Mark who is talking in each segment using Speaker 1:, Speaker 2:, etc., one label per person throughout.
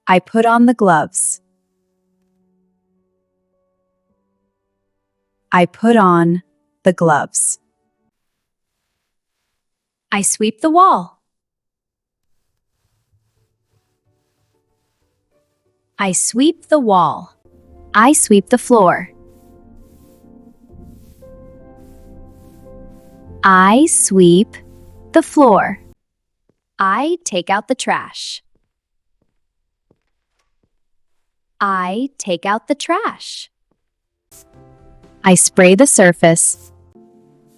Speaker 1: I put on the gloves. I put on the gloves. I sweep the wall. I sweep the wall. I sweep the floor. I sweep the floor. I take out the trash. I take out the trash. I spray the surface.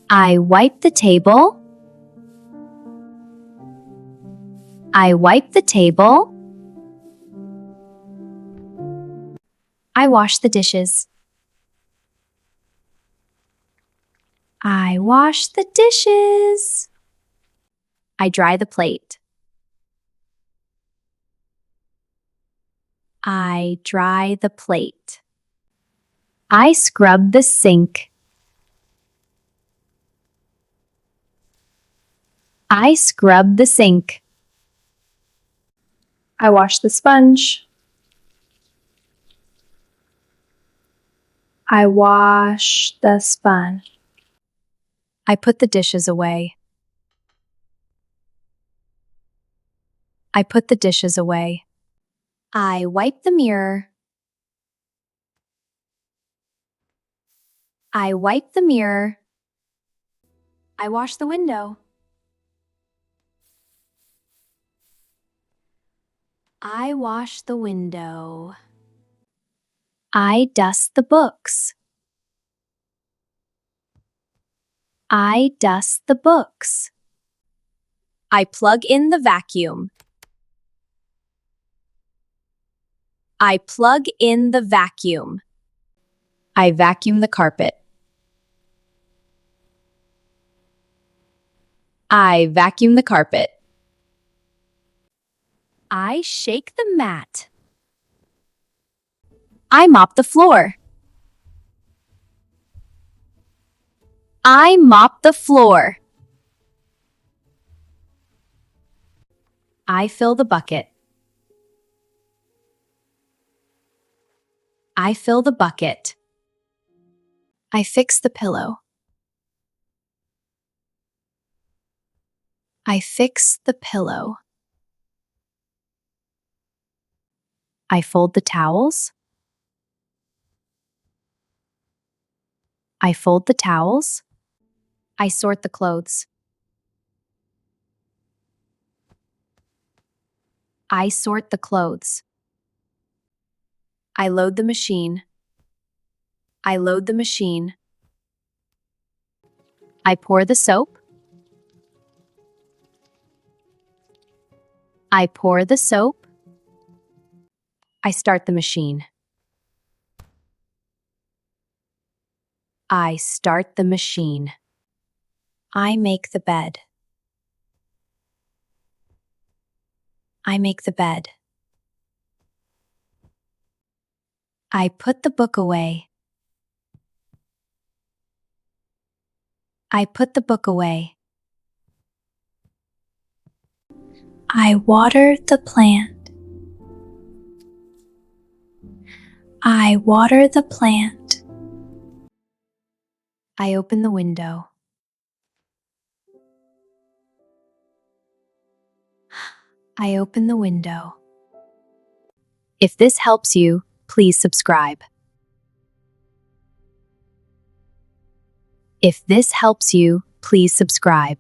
Speaker 1: I wipe the table. I wipe the table. I wash the dishes. I wash the dishes. I dry the plate. I dry the plate. I scrub the sink. I scrub the sink. I wash the sponge. I wash the sponge. I put the dishes away. I put the dishes away. I wipe the mirror. I wipe the mirror. I wash the window. I wash the window. I dust the books. I dust the books. I plug in the vacuum. I plug in the vacuum. I vacuum the carpet. I vacuum the carpet. I shake the mat. I mop the floor. I mop the floor. I fill the bucket. I fill the bucket. I fix the pillow. I fix the pillow. I fold the towels. I fold the towels. I sort the clothes. I sort the clothes. I load the machine. I load the machine. I pour the soap. I pour the soap. I start the machine. I start the machine. I make the bed. I make the bed. I put the book away. I put the book away. I water the plant. I water the plant. I open the window. I open the window. If this helps you, please subscribe. If this helps you, please subscribe.